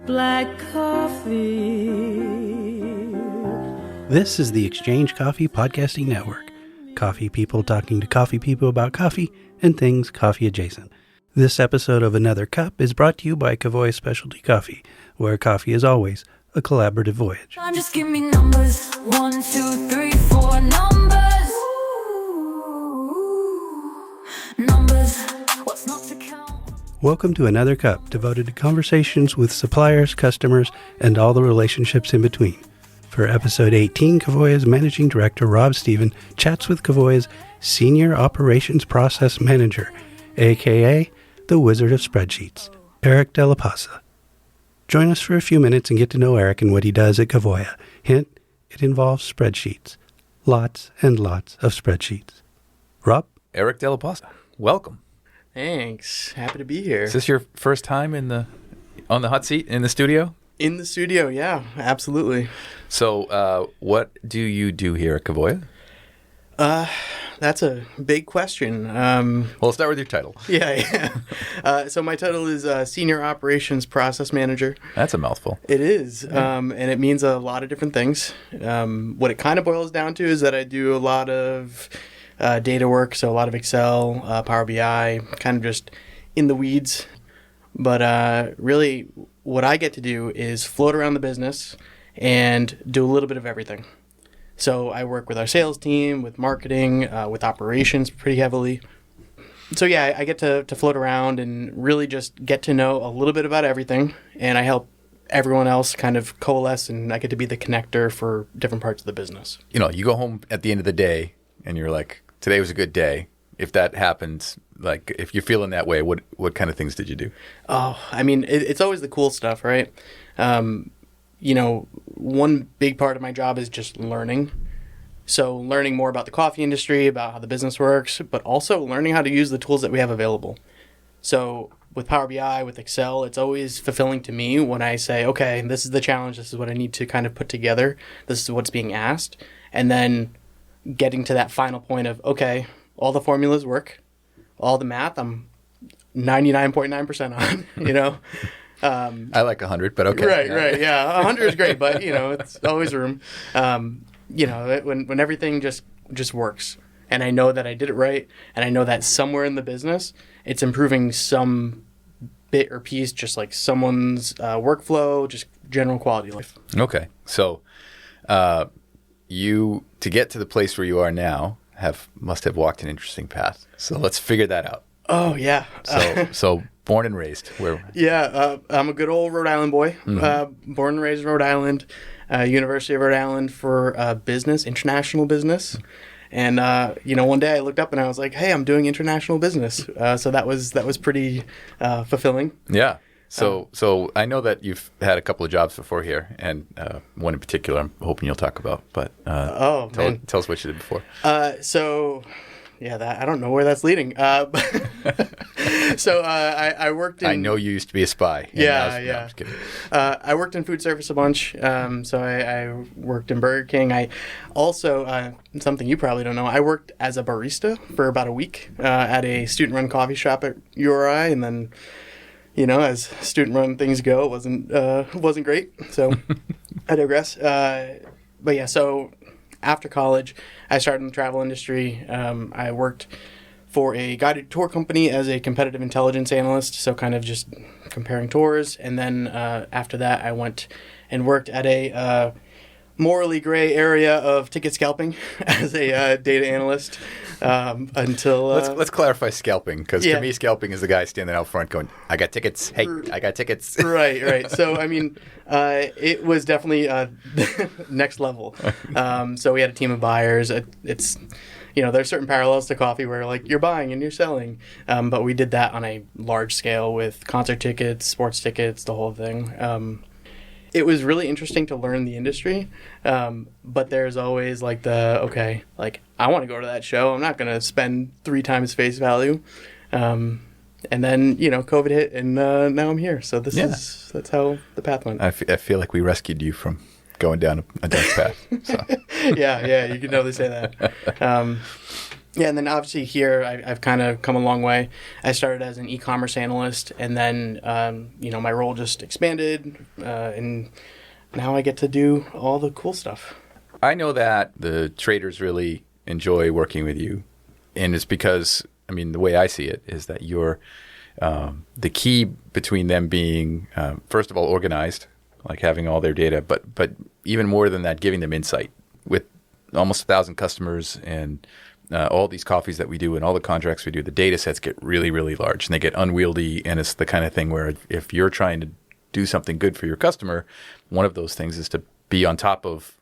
black coffee. This is the Exchange Coffee Podcasting Network. Coffee people talking to coffee people about coffee and things coffee adjacent. This episode of Another Cup is brought to you by Covoya Specialty Coffee, where coffee is always a collaborative voyage. Just give me numbers. 1, 2, 3, 4 numbers. Numbers. What's not to count? Welcome to Another Cup, devoted to conversations with suppliers, customers, and all the relationships in between. For episode 18, Covoya's Managing Director Rob Stephen chats with Covoya's Senior Operations Process Manager, aka the Wizard of Spreadsheets, Erik Della. Join us for a few minutes and get to know Erik and what he does at Covoya. Hint, it involves spreadsheets. Lots and lots of spreadsheets. Rob? Erik Della, welcome. Thanks. Happy to be here. Is this your first time on the hot seat in the studio? In the studio, yeah, absolutely. So what do you do here at Covoya? That's a big question. Well, start with your title. Yeah. So my title is Senior Operations Process Manager. That's a mouthful. It is, and it means a lot of different things. What it kind of boils down to is that I do a lot of data work, so a lot of Excel, Power BI, kind of just in the weeds. But really, what I get to do is float around the business and do a little bit of everything. So I work with our sales team, with marketing, with operations pretty heavily. So yeah, I get to float around and really just get to know a little bit about everything. And I help everyone else kind of coalesce, and I get to be the connector for different parts of the business. You know, you go home at the end of the day and you're like, today was a good day. If that happens, like if you're feeling that way, what kind of things did you do? Oh, I mean, it's always the cool stuff, right? You know, one big part of my job is just learning. So learning more about the coffee industry, about how the business works, but also learning how to use the tools that we have available. So with Power BI, with Excel, it's always fulfilling to me when I say, okay, this is the challenge. This is what I need to kind of put together. This is what's being asked. And then getting to that final point of, okay, all the formulas work, all the math, I'm 99.9% on, you know? I like 100, but okay. Right. Yeah, 100 is great, but you know, it's always room. You know, when everything just works, and I know that I did it right, and I know that somewhere in the business, it's improving some bit or piece, just like someone's workflow, just general quality of life. Okay, so you to get to the place where you are now must have walked an interesting path. So let's figure that out. Oh yeah. So born and raised where? Yeah, I'm a good old Rhode Island boy. Mm-hmm. Born and raised in Rhode Island, University of Rhode Island for business, international business. And you know, one day I looked up and I was like, "Hey, I'm doing international business." So that was pretty fulfilling. Yeah. So I know that you've had a couple of jobs before here, and one in particular I'm hoping you'll talk about. But tell us what you did before. Yeah, I don't know where that's leading. So I worked in... I know you used to be a spy. Yeah. No, I'm just kidding. I worked in food service a bunch. So I worked in Burger King. I also, something you probably don't know, I worked as a barista for about a week at a student-run coffee shop at URI, and then... You know, as student-run things go, it wasn't great. So I digress. But yeah, so after college, I started in the travel industry. I worked for a guided tour company as a competitive intelligence analyst, so kind of just comparing tours. And then after that, I went and worked at a morally gray area of ticket scalping as a data analyst until... Let's clarify scalping, because to me, scalping is the guy standing out front going, I got tickets. Hey, I got tickets. Right. So, I mean, it was definitely next level. So we had a team of buyers. It's... You know, there's certain parallels to coffee where, like, you're buying and you're selling. But we did that on a large scale with concert tickets, sports tickets, the whole thing. It was really interesting to learn the industry, but there's always like I want to go to that show. I'm not going to spend 3 times face value. And then, you know, COVID hit, and now I'm here. So that's how the path went. I feel like we rescued you from going down a dark path. So. Yeah, you can definitely say that. Yeah, and then obviously here I've kind of come a long way. I started as an e-commerce analyst, and then my role just expanded, and now I get to do all the cool stuff. I know that the traders really enjoy working with you, and it's because, I mean, the way I see it is that you're the key between them being, first of all, organized, like having all their data, but even more than that, giving them insight. With almost 1,000 customers and all these coffees that we do and all the contracts we do, the data sets get really, really large and they get unwieldy. And it's the kind of thing where if you're trying to do something good for your customer, one of those things is to be on top of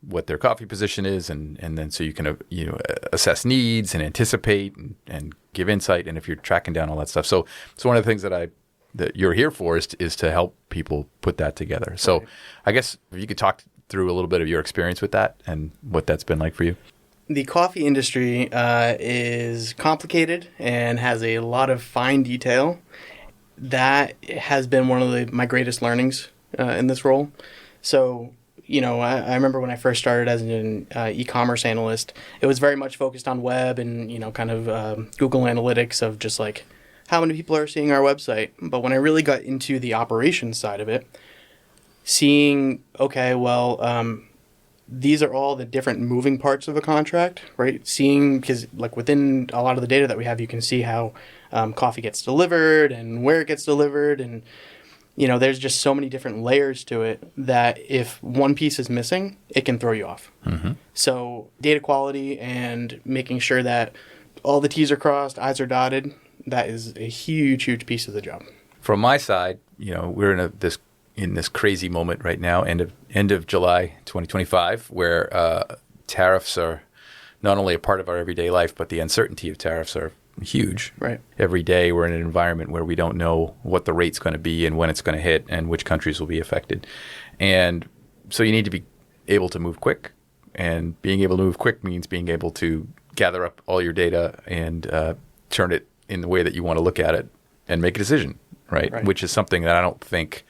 what their coffee position is, and then so you can assess needs and anticipate and give insight. And if you're tracking down all that stuff, so one of the things that you're here for is to help people put that together. So Right. I guess if you could talk through a little bit of your experience with that and what that's been like for you. The coffee industry is complicated and has a lot of fine detail. That has been one of my greatest learnings in this role. So, I remember when I first started as an e-commerce analyst, it was very much focused on web and, kind of Google Analytics of just like how many people are seeing our website. But when I really got into the operations side of it, seeing, okay, well, these are all the different moving parts of a contract, right? Seeing, because like within a lot of the data that we have, you can see how coffee gets delivered and where it gets delivered. And, there's just so many different layers to it that if one piece is missing, it can throw you off. Mm-hmm. So data quality and making sure that all the T's are crossed, I's are dotted, that is a huge, huge piece of the job. From my side, we're in this crazy moment right now, end of July 2025, where tariffs are not only a part of our everyday life, but the uncertainty of tariffs are huge. Right. Every day we're in an environment where we don't know what the rate's going to be and when it's going to hit and which countries will be affected. And so you need to be able to move quick. And being able to move quick means being able to gather up all your data and turn it in the way that you want to look at it and make a decision, right? Which is something that I don't think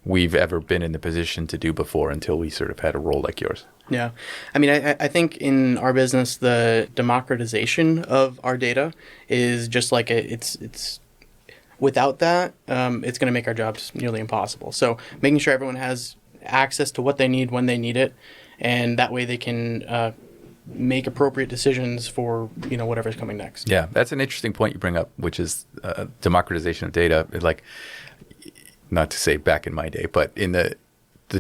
we've ever been in the position to do before until we sort of had a role like yours. Yeah. I mean, I think in our business, the democratization of our data is just like it's without that, it's going to make our jobs nearly impossible. So making sure everyone has access to what they need when they need it, and that way they can make appropriate decisions for, whatever's coming next. Yeah, that's an interesting point you bring up, which is democratization of data. Like, not to say back in my day, but in the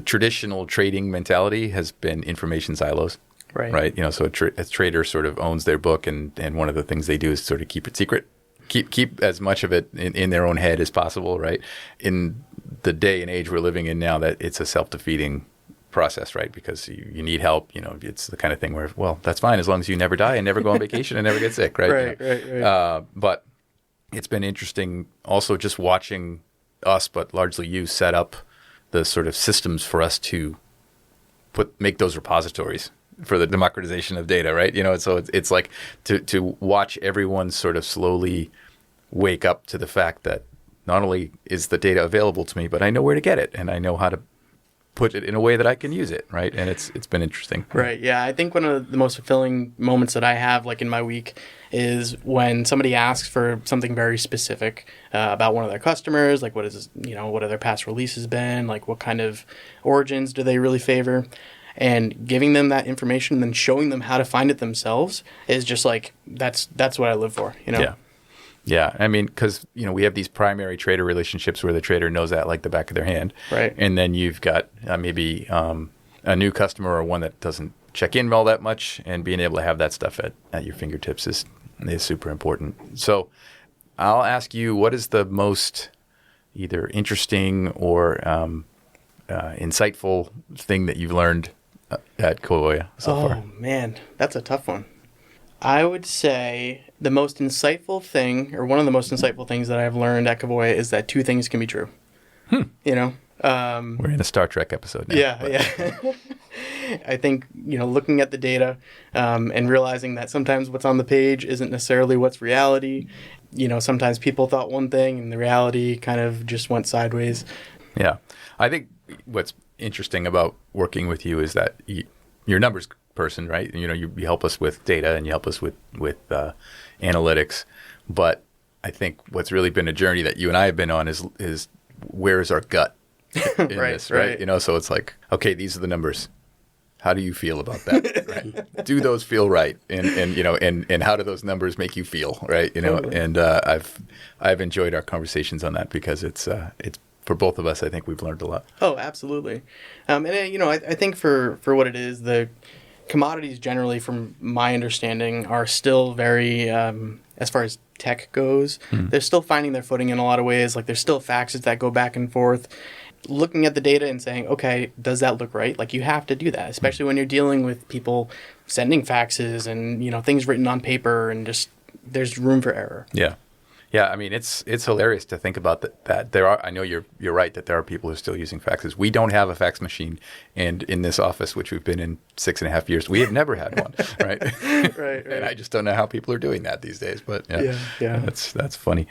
traditional trading mentality has been information silos, right? So a trader sort of owns their book, and one of the things they do is sort of keep it secret, keep as much of it in their own head as possible, right? In the day and age we're living in now, that it's a self-defeating process, right? Because you need help. It's the kind of thing where, well, that's fine as long as you never die and never go on vacation and never get sick, right? Right. But it's been interesting also just watching us, but largely you, set up the sort of systems for us to make those repositories for the democratization of data, right? So it's like to watch everyone sort of slowly wake up to the fact that not only is the data available to me, but I know where to get it and I know how to put it in a way that I can use it, right? And it's been interesting. Right. Yeah. I think one of the most fulfilling moments that I have, like in my week, is when somebody asks for something very specific about one of their customers, like what have their past releases been, like what kind of origins do they really favor, and giving them that information and then showing them how to find it themselves is just like that's what I live for. Yeah. I mean, because, we have these primary trader relationships where the trader knows that like the back of their hand. Right. And then you've got maybe a new customer or one that doesn't check in all that much, and being able to have that stuff at your fingertips is super important. So I'll ask you, what is the most either interesting or insightful thing that you've learned at Covoya so far? Oh, man, that's a tough one. I would say the most insightful thing, or one of the most insightful things that I've learned at Covoya, is that two things can be true. We're in a Star Trek episode now. Yeah. I think, looking at the data and realizing that sometimes what's on the page isn't necessarily what's reality. Sometimes people thought one thing and the reality kind of just went sideways. Yeah. I think what's interesting about working with you is that your numbers person, right? You help us with data and you help us with analytics. But I think what's really been a journey that you and I have been on is where is our gut in this, right? So it's like, okay, these are the numbers. How do you feel about that? Right? Do those feel right? And how do those numbers make you feel, right? Totally. And I've enjoyed our conversations on that because it's for both of us. I think we've learned a lot. Oh, absolutely. I think for what it is, the commodities generally, from my understanding, are still very, as far as tech goes, they're still finding their footing in a lot of ways. Like there's still faxes that go back and forth. Looking at the data and saying, okay, does that look right? Like you have to do that, especially when you're dealing with people sending faxes and, things written on paper and just there's room for error. Yeah. Yeah, I mean, it's hilarious to think about that there are. I know you're right that there are people who are still using faxes. We don't have a fax machine, and in this office, which we've been in 6.5 years, we have never had one, right? Right. And I just don't know how people are doing that these days. But Yeah. that's funny.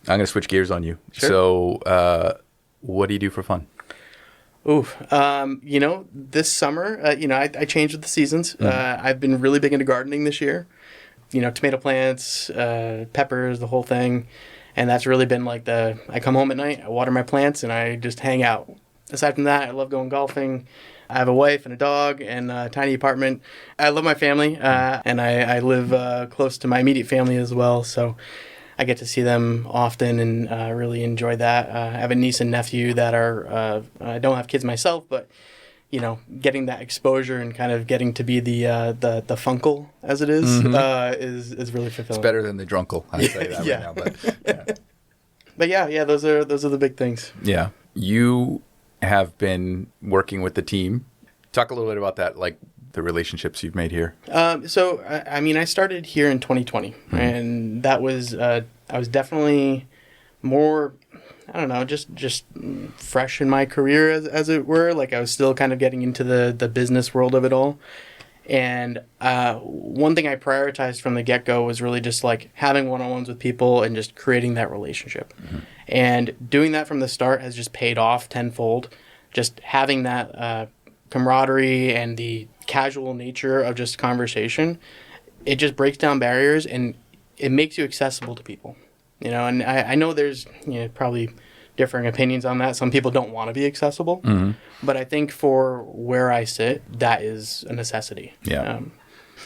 I'm going to switch gears on you. Sure. So, what do you do for fun? This summer, I changed with the seasons. I've been really big into gardening this year. Tomato plants, peppers, the whole thing. And that's really been like I come home at night, I water my plants, and I just hang out. Aside from that, I love going golfing. I have a wife and a dog and a tiny apartment. I love my family, and I live close to my immediate family as well. So I get to see them often and really enjoy that. I have a niece and nephew that are, I don't have kids myself, but getting that exposure and kind of getting to be the funkle, as it is really fulfilling. It's better than the drunkle. I say that Yeah. right now, but yeah. But yeah, those are the big things. Yeah. You have been working with the team. Talk a little bit about that, like the relationships you've made here. So I started here in 2020, and that was I was definitely more, I don't know, just fresh in my career, as it were. Like I was still kind of getting into the business world of it all. And one thing I prioritized from the get-go was really just like having one-on-ones with people and just creating that relationship. And doing that from the start has just paid off tenfold. Just having that camaraderie and the casual nature of just conversation, it just breaks down barriers and it makes you accessible to people. And I know there's probably differing opinions on that. Some people don't want to be accessible, but I think for where I sit, that is a necessity. Yeah.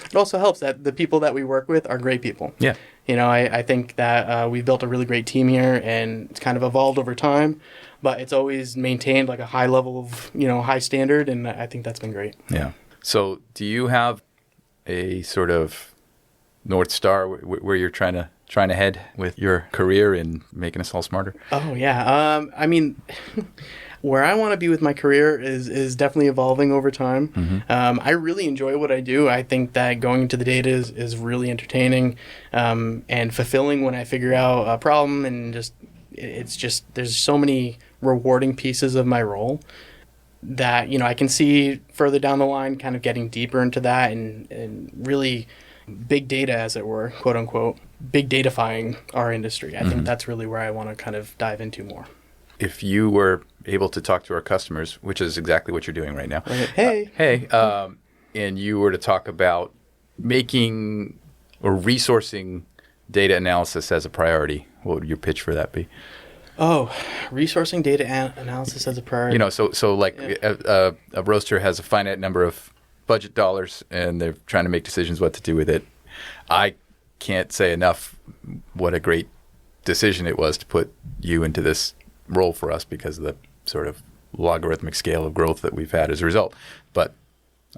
It also helps that the people that we work with are great people. Yeah. I think that we've built a really great team here, and it's kind of evolved over time, but it's always maintained like a high level of, high standard, and I think that's been great. Yeah. So do you have a sort of North Star where you're trying to head with your career and making us all smarter? Oh, yeah. Where I want to be with my career is definitely evolving over time. I really enjoy what I do. I think that going into the data is really entertaining and fulfilling when I figure out a problem, and there's so many rewarding pieces of my role that, I can see further down the line kind of getting deeper into that and really big data, as it were, quote unquote, big datafying our industry. I think that's really where I want to kind of dive into more. If you were able to talk to our customers, which is exactly what you're doing right now. Hey. And you were to talk about making or resourcing data analysis as a priority, what would your pitch for that be? Oh, resourcing data analysis as a priority. So like a roaster has a finite number of budget dollars, and they're trying to make decisions what to do with it. I can't say enough what a great decision it was to put you into this role for us because of the sort of logarithmic scale of growth that we've had as a result. But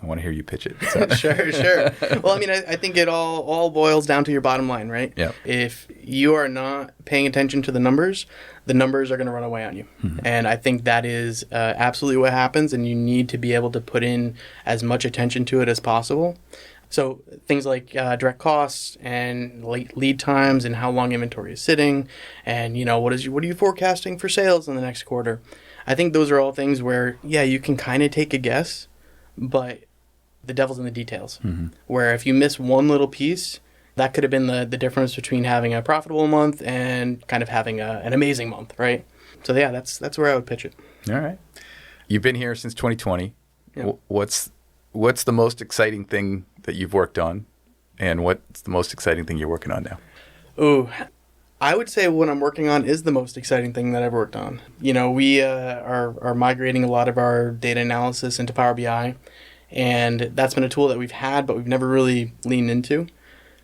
I want to hear you pitch it. So. Sure. Well, I think it all boils down to your bottom line, right? Yeah. If you are not paying attention to the numbers are going to run away on you. And I think that is absolutely what happens, and you need to be able to put in as much attention to it as possible. So things like direct costs and lead times and how long inventory is sitting, and what are you forecasting for sales in the next quarter? I think those are all things where you can kind of take a guess, but the devil's in the details. Where if you miss one little piece, that could have been the difference between having a profitable month and kind of having an amazing month, right? So that's where I would pitch it. All right. You've been here since 2020. Yeah. What's what's the most exciting thing that you've worked on, and what's the most exciting thing you're working on now? Ooh, I would say what I'm working on is the most exciting thing that I've worked on. We are migrating a lot of our data analysis into Power BI, and that's been a tool that we've had, but we've never really leaned into.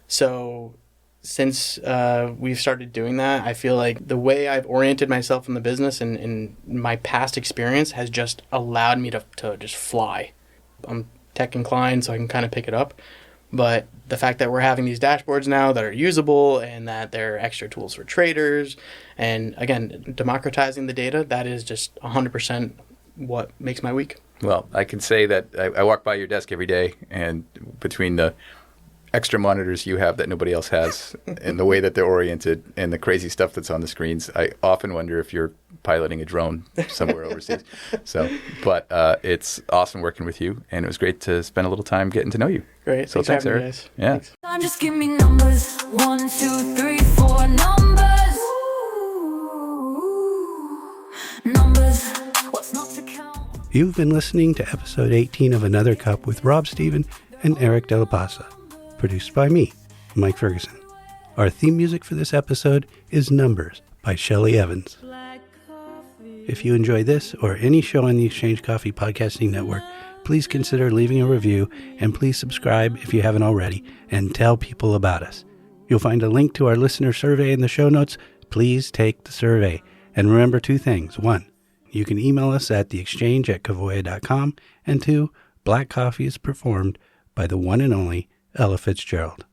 So since we've started doing that, I feel like the way I've oriented myself in the business and my past experience has just allowed me to just fly. I'm tech inclined, so I can kind of pick it up. But the fact that we're having these dashboards now that are usable and that they're extra tools for traders, and again, democratizing the data, that is just 100% what makes my week. Well, I can say that I walk by your desk every day, and between the extra monitors you have that nobody else has and the way that they're oriented and the crazy stuff that's on the screens, I often wonder if you're piloting a drone somewhere overseas. But it's awesome working with you, and it was great to spend a little time getting to know you. Great. So thanks, Erik. Guys. Yeah. Thanks. Just give me numbers. 1, 2, 3, 4 numbers. Numbers. What's not to count? You've been listening to episode 18 of Another Cup with Rob Stephen and Erik Della, produced by me, Mike Ferguson. Our theme music for this episode is Numbers by Shelley Evans. If you enjoy this or any show on the Exchange Coffee Podcasting Network, please consider leaving a review, and please subscribe if you haven't already, and tell people about us. You'll find a link to our listener survey in the show notes. Please take the survey. And remember 2 things. 1, you can email us at theexchange@covoya.com. And 2, Black Coffee is performed by the one and only Ella Fitzgerald.